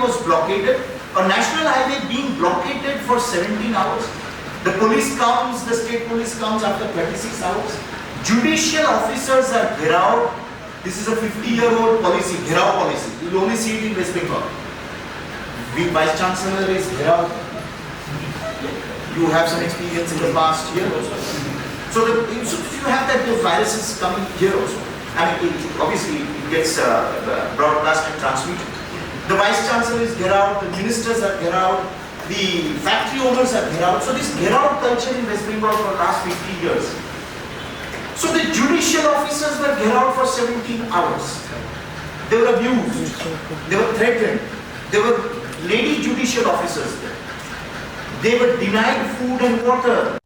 was blockaded, a national highway being blockaded for 17 hours. The police comes, the state police comes after 36 hours. Judicial officers are gherav. This is a 50-year-old policy, gherav policy. You will only see it in West Bengal. The Vice Chancellor is gherav. You have some experience in the past year also. So you have that the viruses coming here also. I mean, obviously it gets broadcast and transmitted. The Vice Chancellor is gherav, the ministers are gherav, the factory owners are gherav. So this gherav culture in West Bengal for the last 50 years. So the judicial officers were gherav for 17 hours. They were abused, they were threatened, they were lady judicial officers there. They were denied food and water.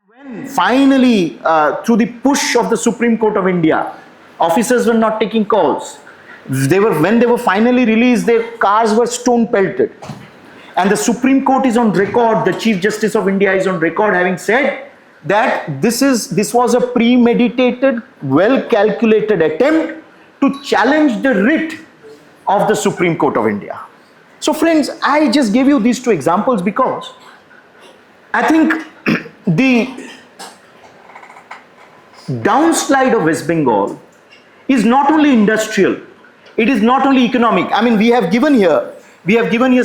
When finally, through the push of the Supreme Court of India, officers were not taking calls. When they were finally released, their cars were stone pelted. And the Supreme Court is on record, the Chief Justice of India is on record having said that this was a premeditated, well-calculated attempt to challenge the writ of the Supreme Court of India. So friends, I just gave you these two examples because I think the downslide of West Bengal is not only industrial, it is not only economic. I mean, we have given here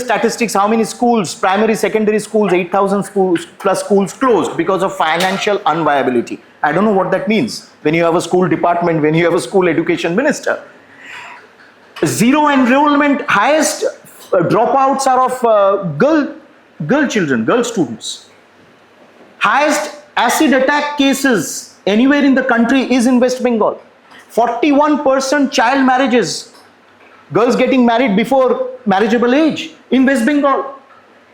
statistics, how many schools, primary, secondary schools, 8,000 schools plus schools closed because of financial unviability. I don't know what that means when you have a school department, when you have a school education minister. Zero enrollment, highest dropouts are of girl children, girl students. Highest acid attack cases anywhere in the country is in West Bengal. 41% child marriages, girls getting married before marriageable age in West Bengal.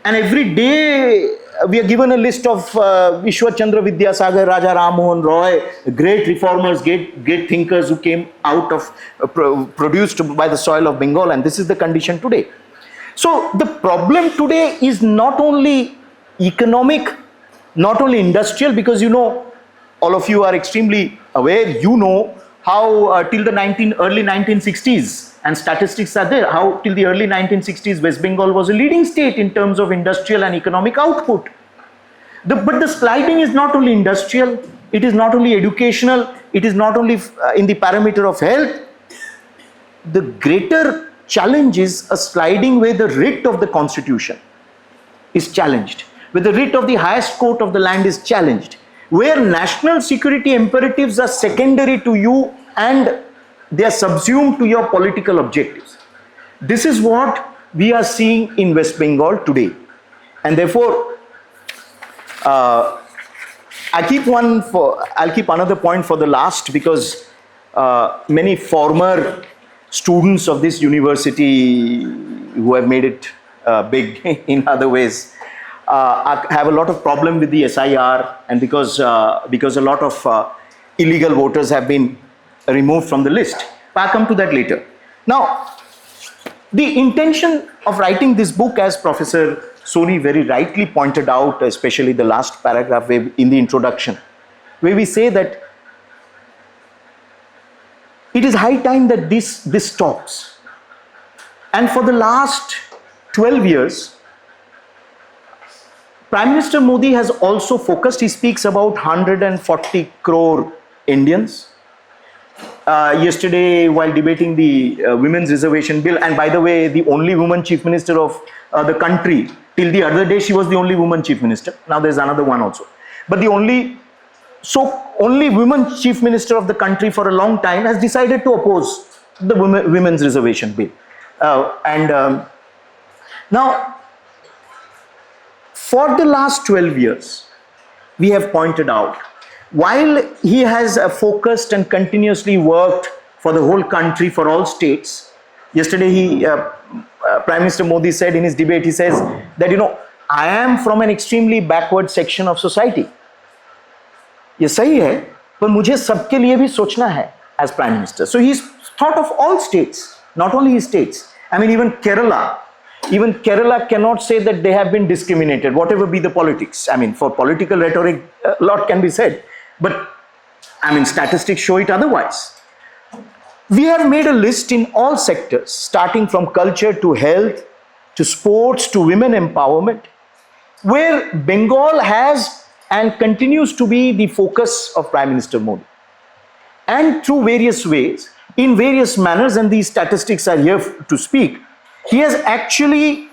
And every day we are given a list of Ishwar Chandra Vidyasagar, Raja Ram Mohan Roy, great reformers, great thinkers who came out of, produced by the soil of Bengal, and this is the condition today. So the problem today is not only economic, not only industrial, because you know, all of you are extremely aware, you know how till the early 1960s, and statistics are there, how till the early 1960s West Bengal was a leading state in terms of industrial and economic output. But the sliding is not only industrial, it is not only educational, it is not only in the parameter of health. The greater challenge is a sliding where the writ of the constitution is challenged, where the writ of the highest court of the land is challenged, where national security imperatives are secondary to you and they are subsumed to your political objectives. This is what we are seeing in West Bengal today. And therefore, I'll keep another point for the last, because many former students of this university who have made it big in other ways have a lot of problem with the SIR, and because a lot of illegal voters have been removed from the list. I'll come to that later. Now, the intention of writing this book, as Professor Soni very rightly pointed out, especially the last paragraph in the introduction, where we say that it is high time that this stops. And for the last 12 years, Prime Minister Modi has also focused, he speaks about 140 crore Indians. Yesterday, while debating the Women's Reservation Bill, and by the way, the only woman Chief Minister of the country, till the other day she was the only woman Chief Minister, now there's another one also. But the only woman Chief Minister of the country for a long time has decided to oppose the Women's Reservation Bill. Now, for the last 12 years, we have pointed out, while he has focused and continuously worked for the whole country, for all states, yesterday Prime Minister Modi said in his debate, he says that, you know, I am from an extremely backward section of society. ये सही है, पर मुझे सबके लिए भी सोचना है as Prime Minister. So he's thought of all states, not only his states. I mean, even Kerala cannot say that they have been discriminated, whatever be the politics. I mean, for political rhetoric, a lot can be said. But, I mean, statistics show it otherwise. We have made a list in all sectors, starting from culture to health, to sports, to women empowerment, where Bengal has and continues to be the focus of Prime Minister Modi. And through various ways, in various manners, and these statistics are here to speak, he has actually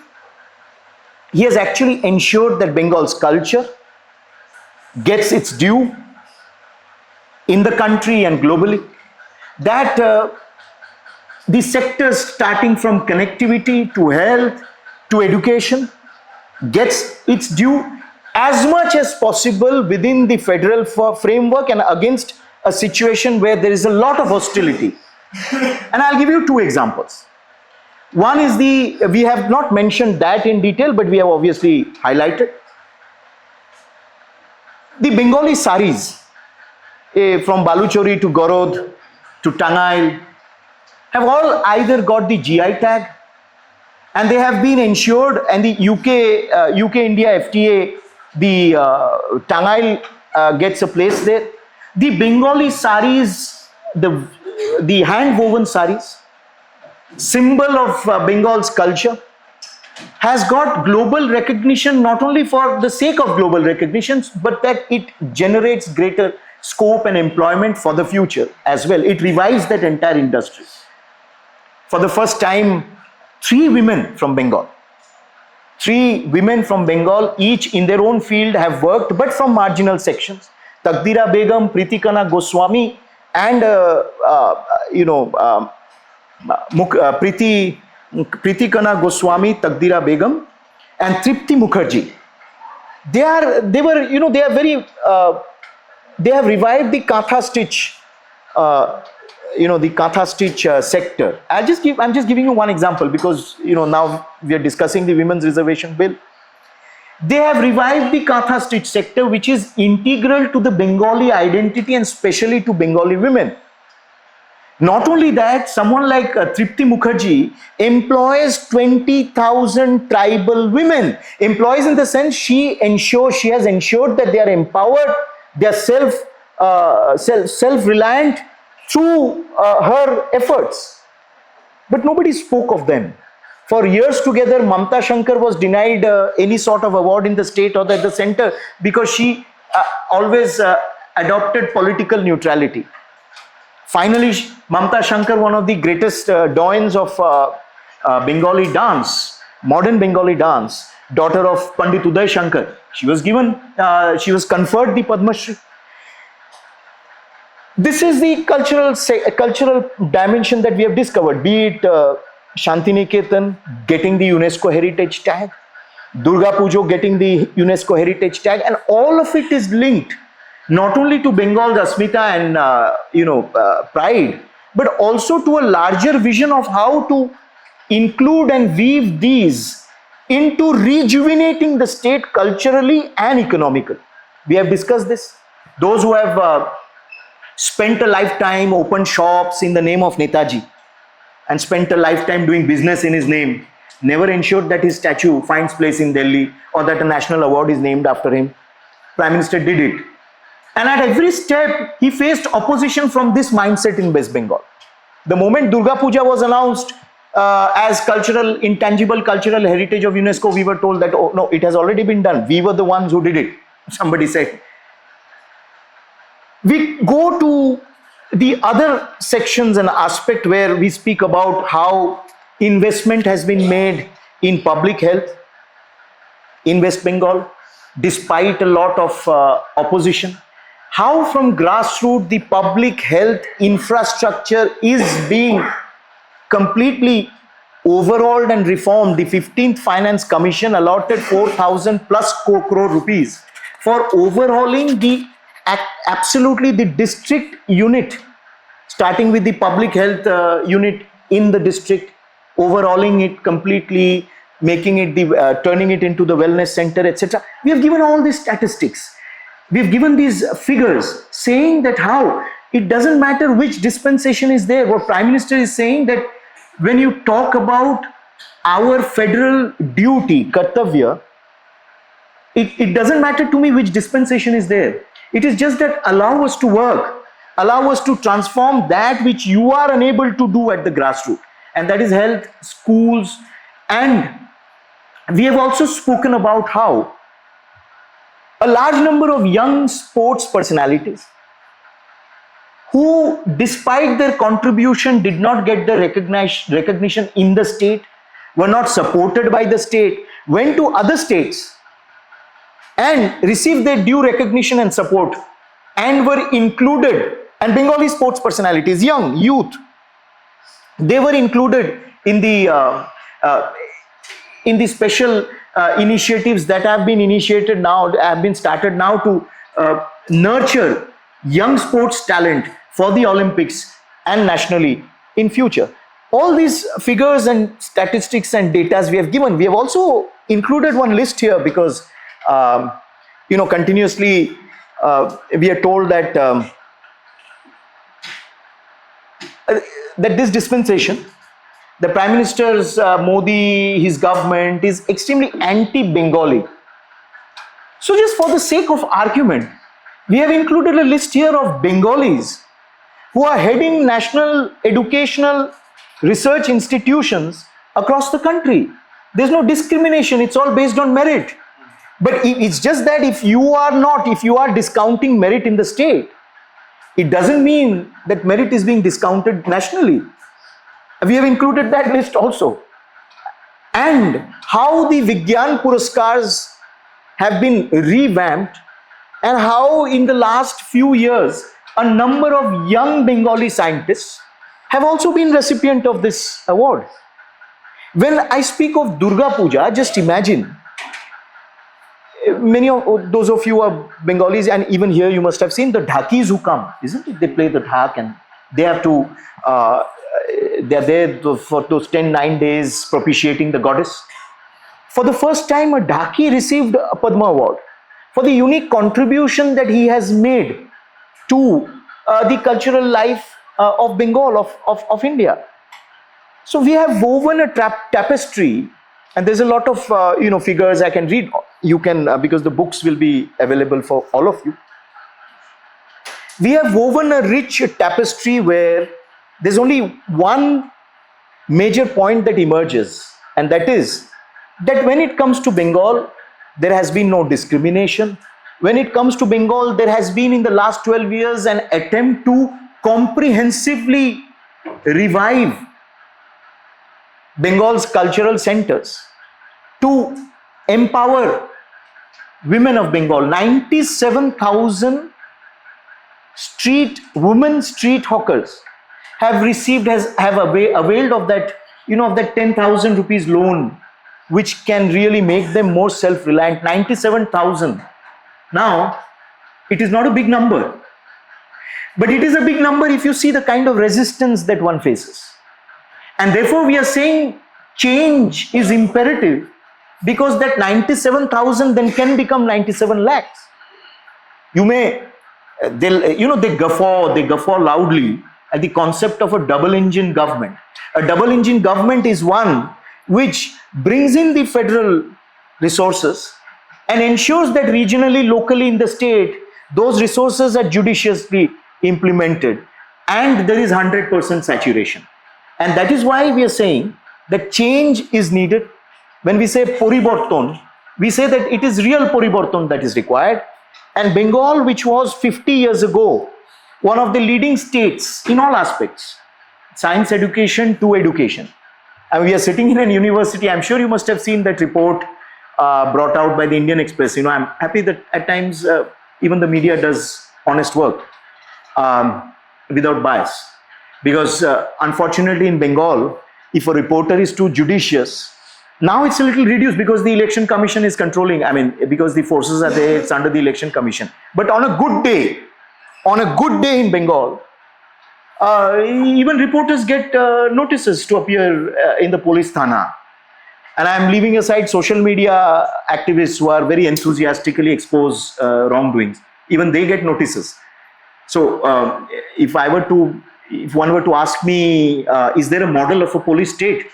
ensured that Bengal's culture gets its due in the country and globally, that the sectors starting from connectivity to health to education gets its due as much as possible within the federal framework and against a situation where there is a lot of hostility. And I'll give you two examples. One is we have not mentioned that in detail, but we have obviously highlighted. The Bengali saris, from Baluchori to Gorod to Tangail, have all either got the GI tag, and they have been ensured, and the UK-India FTA, the Tangail gets a place there. The Bengali saris, the hand-woven saris, symbol of Bengal's culture, has got global recognition, not only for the sake of global recognition, but that it generates greater scope and employment for the future as well. It revives that entire industry. For the first time, 3 women from Bengal, each in their own field, have worked, but from marginal sections. Takdira Begum, Pritikana Goswami, and Pritikana Goswami, Takdira Begum, and Tripti Mukherjee. They have revived the Katha stitch, sector. I'm just giving you one example because now we are discussing the women's reservation bill. They have revived the Katha stitch sector, which is integral to the Bengali identity and especially to Bengali women. Not only that, someone like Tripti Mukherjee employs 20,000 tribal women. Employs in the sense she has ensured that they are empowered, they are self-reliant through her efforts. But nobody spoke of them. For years together, Mamta Shankar was denied any sort of award in the state or at the center because she always adopted political neutrality. Finally, Mamta Shankar, one of the greatest doyens of Bengali dance, modern Bengali dance, daughter of Pandit Uday Shankar, she was conferred the Padma Shri. This is the cultural dimension that we have discovered, be it Shantiniketan getting the UNESCO heritage tag, Durga Pujo getting the UNESCO heritage tag, and all of it is linked not only to Bengal's Asmita and pride, but also to a larger vision of how to include and weave these into rejuvenating the state culturally and economically. We have discussed this. Those who have spent a lifetime, opened shops in the name of Netaji, and spent a lifetime doing business in his name, never ensured that his statue finds place in Delhi or that a national award is named after him. Prime Minister did it. And at every step, he faced opposition from this mindset in West Bengal. The moment Durga Puja was announced as intangible cultural heritage of UNESCO, we were told that, oh no, it has already been done. We were the ones who did it, somebody said. We go to the other sections and aspect where we speak about how investment has been made in public health in West Bengal, despite a lot of opposition. How from grassroots the public health infrastructure is being completely overhauled and reformed. The 15th Finance Commission allotted 4,000 plus crore rupees for overhauling the district unit, starting with the public health unit in the district, overhauling it completely, making it turning it into the wellness center, etc. We have given all these statistics. We've given these figures saying that how it doesn't matter which dispensation is there. What Prime Minister is saying that when you talk about our federal duty, kartavya, it doesn't matter to me which dispensation is there. It is just that allow us to work, allow us to transform that which you are unable to do at the grassroots. And that is health, schools, and We have also spoken about how a large number of young sports personalities who, despite their contribution, did not get the recognition in the state, were not supported by the state, went to other states and received their due recognition and support and were included. And Bengali sports personalities, young youth, they were included in the special initiatives that have been initiated now, have been started now to nurture young sports talent for the Olympics and nationally in future. All these figures and statistics and data we have given. We have also included one list here because continuously we are told that that this dispensation, the Prime Minister's Modi, his government is extremely anti-Bengali. So just for the sake of argument, we have included a list here of Bengalis who are heading national educational research institutions across the country. There's no discrimination, it's all based on merit. But it's just that if you are discounting merit in the state, it doesn't mean that merit is being discounted nationally. We have included that list also. And how the Vigyan Puraskars have been revamped, and how in the last few years, a number of young Bengali scientists have also been recipient of this award. When I speak of Durga Puja, just imagine, many of those of you are Bengalis, and even here you must have seen the dhakis who come, isn't it? They play the dhak and they have to, they're there for those 9 days propitiating the goddess. For the first time, a dhaki received a Padma Award for the unique contribution that he has made to the cultural life of Bengal, of India. So we have woven a tapestry, and there's a lot of figures I can read. You can, because the books will be available for all of you. We have woven a rich tapestry where there's only one major point that emerges, and that is that when it comes to Bengal, there has been no discrimination. When it comes to Bengal, there has been in the last 12 years an attempt to comprehensively revive Bengal's cultural centers, to empower women of Bengal. 97,000 women street hawkers have availed of that, of that 10,000 rupees loan, which can really make them more self-reliant. 97,000. Now, it is not a big number, but it is a big number if you see the kind of resistance that one faces. And therefore, we are saying change is imperative, because that 97,000 then can become 97 lakhs. They guffaw loudly at the concept of a double-engine government. A double-engine government is one which brings in the federal resources and ensures that regionally, locally in the state, those resources are judiciously implemented and there is 100% saturation. And that is why we are saying that change is needed. When we say poriborton, we say that it is real poriborton that is required. And Bengal, which was 50 years ago one of the leading states in all aspects, science education to education, and we are sitting in a university. I'm sure you must have seen that report brought out by the Indian Express. I'm happy that at times even the media does honest work without bias, because unfortunately in Bengal, if a reporter is too judicious, now it's a little reduced because the election commission is controlling. Because the forces are there, it's under the election commission. But on a good day in Bengal, even reporters get notices to appear in the police thana. And I'm leaving aside social media activists who are very enthusiastically expose wrongdoings. Even they get notices. So if one were to ask me, is there a model of a police state?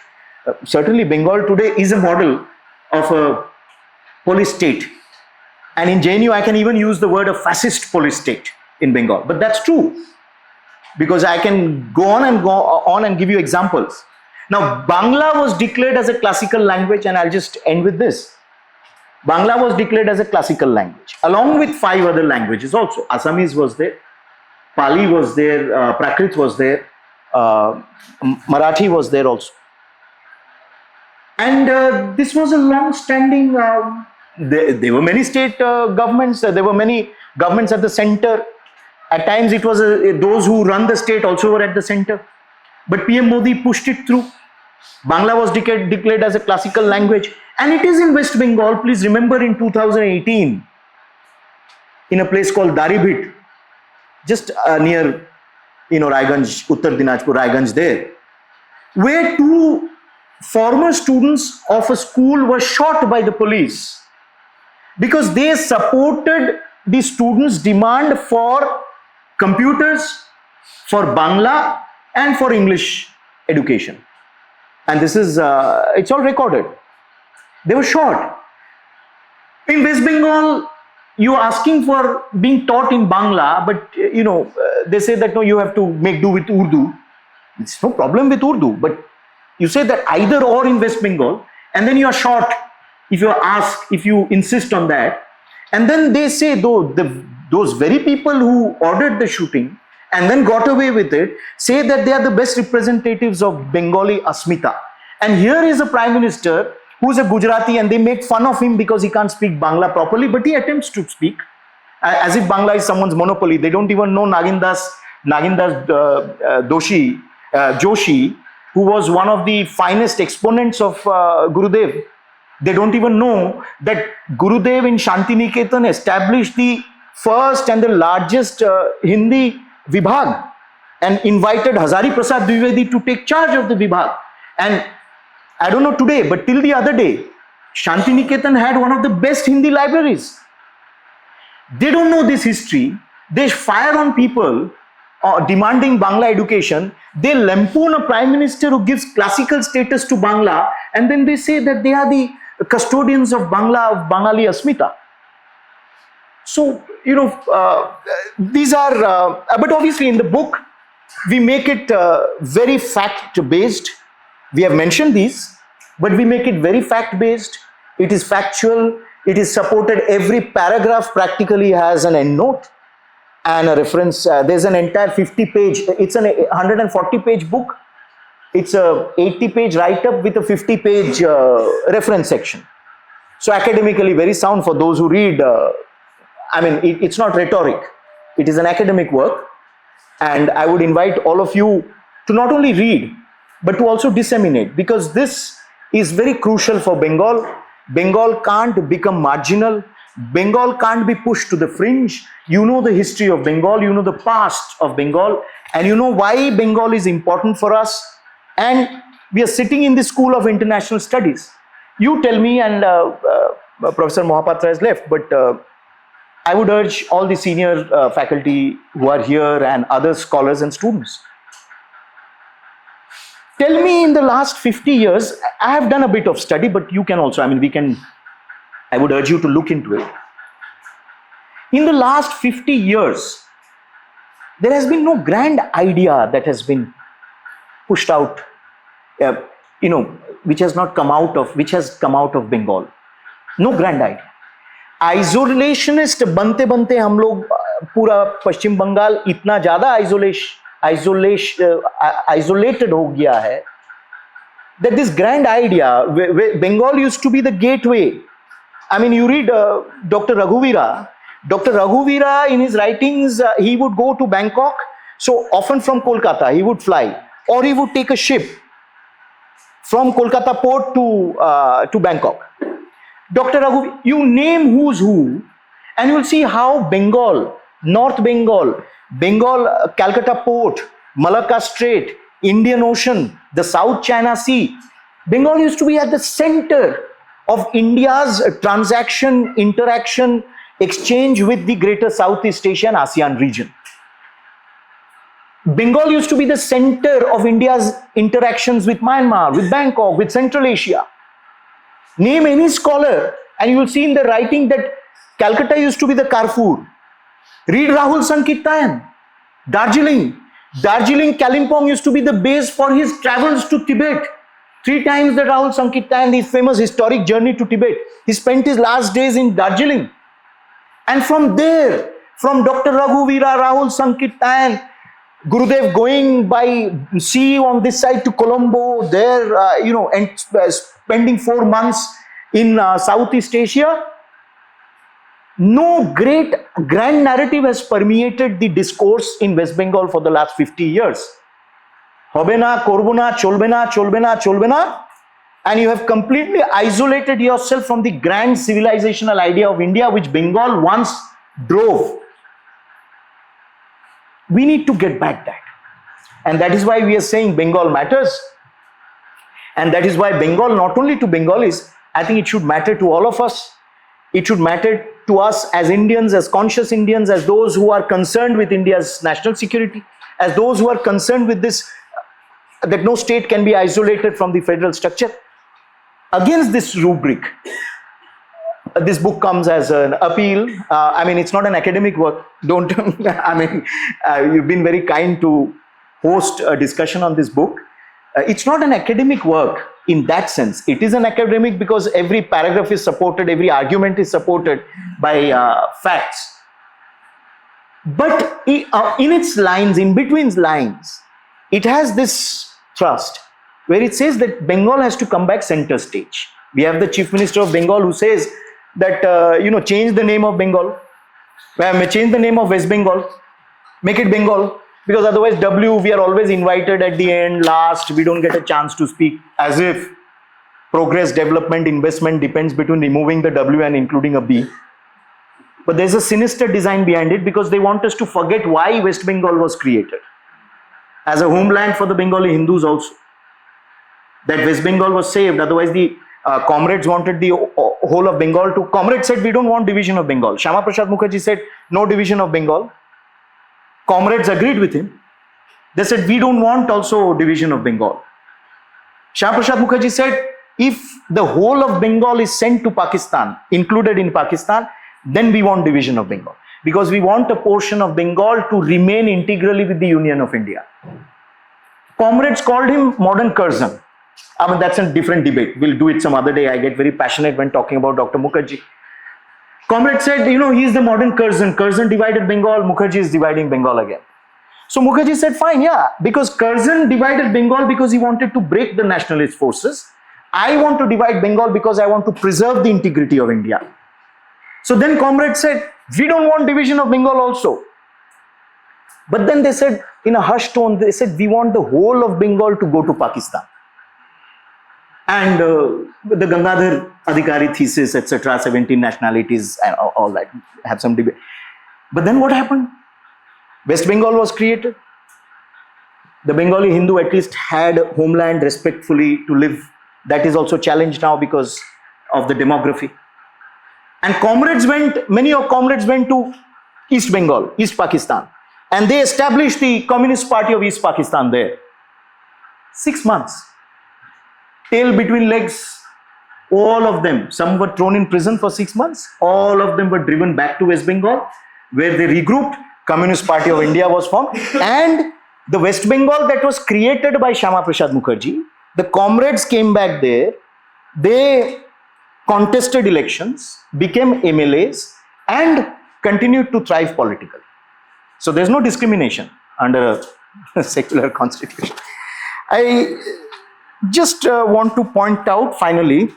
Certainly Bengal today is a model of a police state. And in JNU, I can even use the word a fascist police state in Bengal. But that's true, because I can go on and give you examples. Now, Bangla was declared as a classical language, and I'll just end with this. Bangla was declared as a classical language, along with 5 other languages also. Assamese was there, Pali was there, Prakrit was there, Marathi was there also. And this was a long-standing, there were many state governments, there were many governments at the center. At times it was those who run the state also were at the center. But PM Modi pushed it through. Bangla was declared as a classical language. And it is in West Bengal. Please remember in 2018, in a place called Daribhit, just near, Raiganj, Uttar Dinajpur, Raiganj there, where 2 former students of a school were shot by the police because they supported the students' demand for computers, for Bangla, and for English education. And this is, it's all recorded. They were shot. In West Bengal, you are asking for being taught in Bangla, but they say that no, you have to make do with Urdu. It's no problem with Urdu, but you say that either or in West Bengal, and then you are shot if you ask, if you insist on that. And then they say, those very people who ordered the shooting and then got away with it, say that they are the best representatives of Bengali Asmita. And here is a prime minister who is a Gujarati, and they make fun of him because he can't speak Bangla properly, but he attempts to speak as if Bangla is someone's monopoly. They don't even know Nagindas Joshi, who was one of the finest exponents of Gurudev. They don't even know that Gurudev in Shantiniketan established the first and the largest Hindi Vibhag and invited Hazari Prasad Dwivedi to take charge of the Vibhag. And I don't know today, but till the other day, Shantiniketan had one of the best Hindi libraries. They don't know this history. They fire on people demanding Bangla education. They lampoon a prime minister who gives classical status to Bangla, and then they say that they are the custodians of Bangla, of Bengali Asmita. So, these are, but obviously in the book, we make it very fact-based. We have mentioned these, but we make it very fact-based. It is factual. It is supported. Every paragraph practically has an endnote and a reference. There's an entire 50-page, it's an 140-page book. It's a 80-page write-up with a 50-page reference section. So academically very sound for those who read. It's not rhetoric. It is an academic work. And I would invite all of you to not only read, but to also disseminate, because this is very crucial for Bengal. Bengal can't become marginal. Bengal can't be pushed to the fringe. You know the history of Bengal, you know the past of Bengal, and you know why Bengal is important for us. And we are sitting in the School of International Studies. You tell me, and Professor Mohapatra has left, but I would urge all the senior faculty who are here and other scholars and students. Tell me, in the last 50 years, I have done a bit of study, but you can also, I would urge you to look into it. In the last 50 years, there has been no grand idea that has been pushed out, which has come out of Bengal. No grand idea. Isolationist बनते बनते हम लोग पूरा पश्चिम बंगाल इतना ज़्यादा isolated हो गया है that this grand idea, Bengal used to be the gateway. You read Dr. Raghuvira. Dr. Raghuvira, in his writings, he would go to Bangkok. So often from Kolkata, he would fly, or he would take a ship from Kolkata port to Bangkok. Dr. Raghuvira, you name who's who, and you'll see how Bengal, North Bengal, Calcutta port, Malacca Strait, Indian Ocean, the South China Sea. Bengal used to be at the center of India's transaction, interaction, exchange with the greater Southeast Asia and ASEAN region. Bengal used to be the center of India's interactions with Myanmar, with Bangkok, with Central Asia. Name any scholar and you will see in the writing that Calcutta used to be the Carrefour. Read Rahul Sankirtan, Darjeeling, Kalimpong used to be the base for his travels to Tibet. 3 times that Rahul Sankirtan, his famous historic journey to Tibet, he spent his last days in Darjeeling. And from there, from Dr. Raghuvira, Rahul Sankirtan, Gurudev going by sea on this side to Colombo, there, and spending 4 months in Southeast Asia. No great grand narrative has permeated the discourse in West Bengal for the last 50 years. Hobena, Korbona, Cholbena, Cholbena, Cholbena, and you have completely isolated yourself from the grand civilizational idea of India, which Bengal once drove. We need to get back that. And that is why we are saying Bengal matters. And that is why Bengal, not only to Bengalis, I think it should matter to all of us. It should matter to us as Indians, as conscious Indians, as those who are concerned with India's national security, as those who are concerned with this, that no state can be isolated from the federal structure. Against this rubric, this book comes as an appeal. It's not an academic work. Don't, you've been very kind to host a discussion on this book. It's not an academic work in that sense. It is an academic because every paragraph is supported, every argument is supported by facts. But in its lines, in between lines, it has this thrust where it says that Bengal has to come back center stage. We have the Chief Minister of Bengal who says that, change the name of Bengal, change the name of West Bengal, make it Bengal, because otherwise we are always invited at the end, last, we don't get a chance to speak, as if progress, development, investment depends between removing the W and including a B. But there's a sinister design behind it because they want us to forget why West Bengal was created. As a homeland for the Bengali Hindus also. That West Bengal was saved, otherwise the comrades wanted the whole of Bengal to, comrades said we don't want division of Bengal. Shyama Prasad Mukherjee said no division of Bengal. Comrades agreed with him. They said we don't want also division of Bengal. Shyama Prasad Mukherjee said if the whole of Bengal is sent to Pakistan, included in Pakistan, then we want division of Bengal. Because we want a portion of Bengal to remain integrally with the Union of India. Comrades called him modern Curzon. That's a different debate. We'll do it some other day. I get very passionate when talking about Dr. Mukherjee. Comrade said, he's the modern Curzon. Curzon divided Bengal, Mukherjee is dividing Bengal again. So Mukherjee said, fine, yeah, because Curzon divided Bengal because he wanted to break the nationalist forces. I want to divide Bengal because I want to preserve the integrity of India. So then Comrade said, we don't want division of Bengal also. But then they said, in a hushed tone, they said, we want the whole of Bengal to go to Pakistan. And the Gangadhar Adhikari thesis, etc., 17 nationalities, and all that, have some debate. But then what happened? West Bengal was created. The Bengali Hindu at least had a homeland respectfully to live. That is also challenged now because of the demography. And many of comrades went to East Bengal, East Pakistan. And they established the Communist Party of East Pakistan there. 6 months. Tail between legs, all of them. Some were thrown in prison for 6 months. All of them were driven back to West Bengal, where they regrouped. Communist Party of India was formed. And the West Bengal that was created by Shyama Prasad Mukherjee, the comrades came back there. They contested elections, became MLAs, and continued to thrive politically. So there's no discrimination under a secular constitution. I just want to point out finally,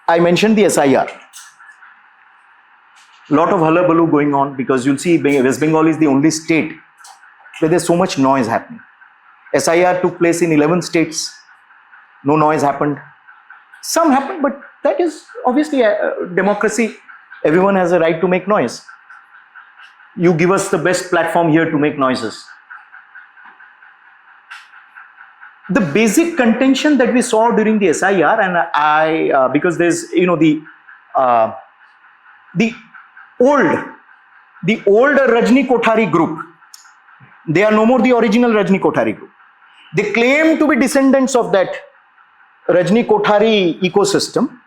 I mentioned the SIR. Lot of hullabaloo going on because you'll see West Bengal is the only state where there's so much noise happening. SIR took place in 11 states. No noise happened. Some happened, but that is obviously a democracy. Everyone has a right to make noise. You give us the best platform here to make noises. The basic contention that we saw during the SIR, and because there's, the old Rajni Kothari group, they are no more the original Rajni Kothari group. They claim to be descendants of that Rajni Kothari ecosystem,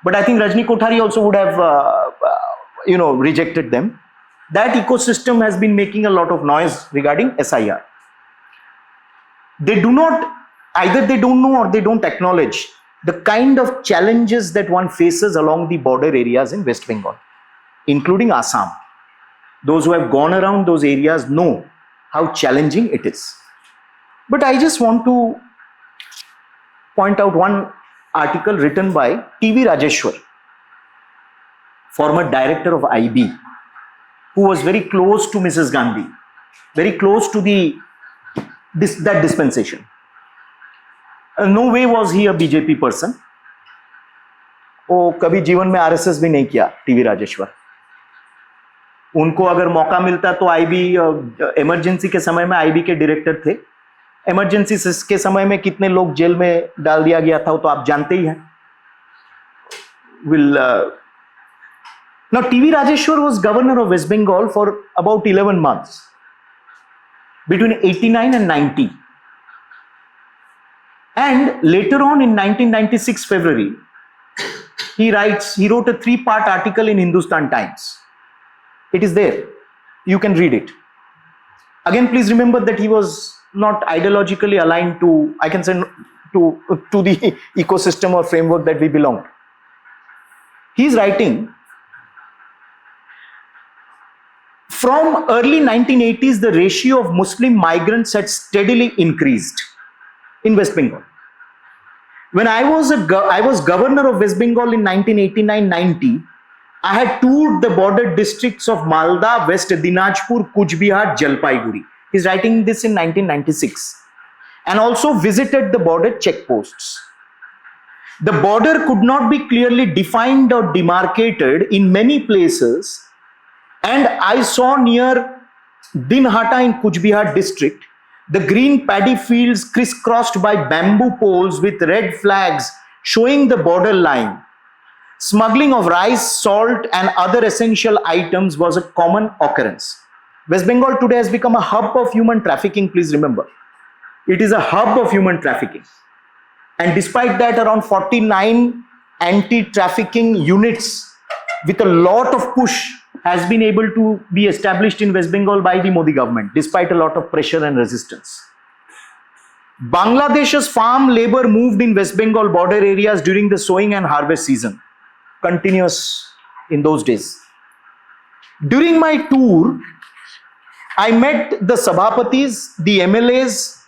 but I think Rajni Kothari also would have, rejected them. That ecosystem has been making a lot of noise regarding SIR. They do not, either they don't know or they don't acknowledge the kind of challenges that one faces along the border areas in West Bengal, including Assam. Those who have gone around those areas know how challenging it is. But I just want to point out one article written by T.V. Rajeshwar, former director of IB, who was very close to Mrs. Gandhi, very close to that dispensation. No way was he a BJP person. वो कभी जीवन में RSS भी नहीं किया TV Rajeshwar. उनको अगर मौका मिलता तो आईबी इमरजेंसी के समय में आईबी के डायरेक्टर थे. इमरजेंसी के समय में कितने लोग जेल में डाल दिया गया था वो तो आप जानते ही हैं. Now TV Rajeshwar was governor of West Bengal for about 11 months between 89 and 90. And later on in 1996 February, he wrote a 3-part article in Hindustan Times. It is there. You can read it. Again, please remember that he was not ideologically aligned to, I can say, to the ecosystem or framework that we belong to. He is writing, from early 1980s, the ratio of Muslim migrants had steadily increased in West Bengal. When I was governor of West Bengal in 1989-90, I had toured the border districts of Malda, West Dinajpur, Kuch Bihar, Jalpaiguri. He's writing this in 1996. And also visited the border checkposts. The border could not be clearly defined or demarcated in many places. And I saw near Dinhata in Kuch Bihar district, the green paddy fields crisscrossed by bamboo poles with red flags showing the border line. Smuggling of rice, salt and other essential items was a common occurrence. West Bengal today has become a hub of human trafficking, please remember. It is a hub of human trafficking. And despite that, around 49 anti-trafficking units with a lot of push has been able to be established in West Bengal by the Modi government, despite a lot of pressure and resistance. Bangladesh's farm labor moved in West Bengal border areas during the sowing and harvest season, continuous in those days. During my tour, I met the Sabhapatis, the MLAs,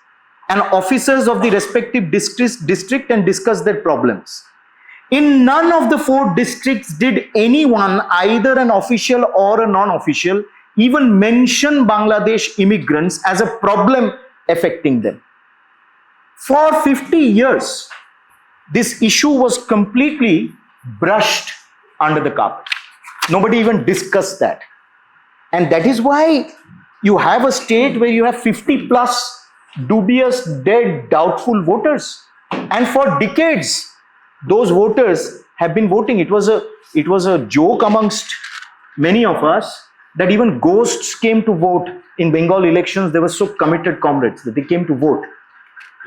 and officers of the respective district and discussed their problems. In none of the 4 districts did anyone, either an official or a non-official, even mention Bangladesh immigrants as a problem affecting them. For 50 years, this issue was completely brushed under the carpet. Nobody even discussed that. And that is why you have a state where you have 50 plus dubious, dead, doubtful voters. And for decades, those voters have been voting. It was a joke amongst many of us that even ghosts came to vote in Bengal elections. They were so committed comrades that they came to vote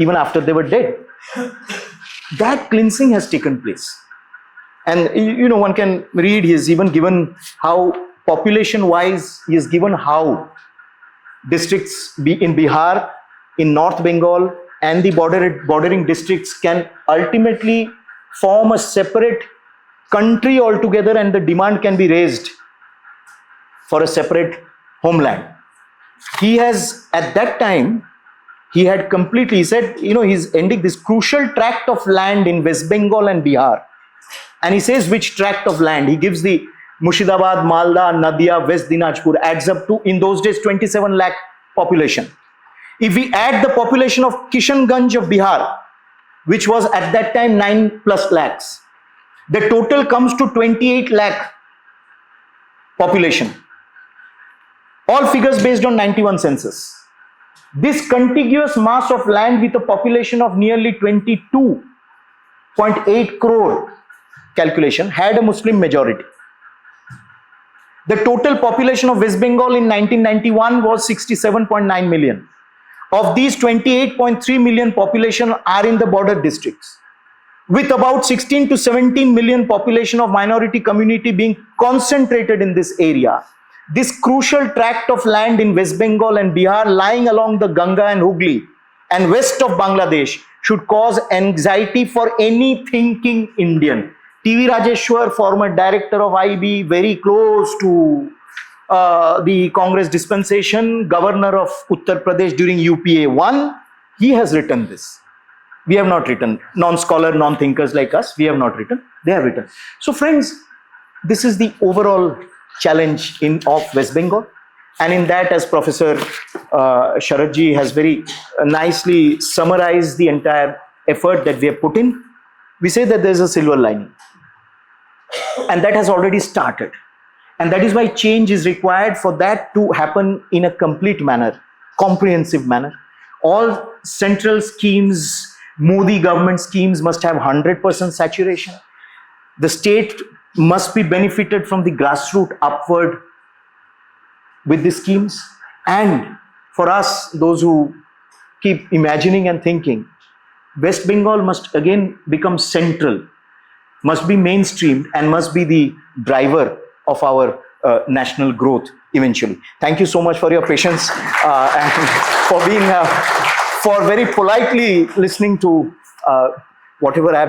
even after they were dead. That cleansing has taken place. And one can read, he has even given how population-wise, he has given how districts in Bihar, in North Bengal and the bordering districts can ultimately form a separate country altogether, and the demand can be raised for a separate homeland. He has, at that time, he said, he's ending this crucial tract of land in West Bengal and Bihar. And he says which tract of land. He gives the Murshidabad, Malda, Nadia, West Dinajpur, adds up to, in those days, 27 lakh population. If we add the population of Kishanganj of Bihar, which was at that time 9+ lakhs, the total comes to 28 lakh population. All figures based on 91 census. This contiguous mass of land with a population of nearly 22.8 crore calculation had a Muslim majority. The total population of West Bengal in 1991 was 67.9 million. Of these, 28.3 million population are in the border districts, with about 16 to 17 million population of minority community being concentrated in this area. This crucial tract of land in West Bengal and Bihar lying along the Ganga and Hooghly and west of Bangladesh should cause anxiety for any thinking Indian. T.V. Rajeshwar, former director of IB, very close to the Congress dispensation, governor of Uttar Pradesh during UPA 1, he has written this. We have not written. Non-scholar, non-thinkers like us, we have not written. They have written. So friends, this is the overall challenge of West Bengal. And in that, as Professor Sharadji has very nicely summarized the entire effort that we have put in, we say that there is a silver lining. And that has already started. And that is why change is required for that to happen in a complete manner, comprehensive manner. All central schemes, Modi government schemes must have 100% saturation. The state must be benefited from the grassroots upward with the schemes. And for us, those who keep imagining and thinking, West Bengal must again become central, must be mainstreamed, and must be the driver of our national growth eventually. Thank you so much for your patience and for being, for very politely listening to whatever I have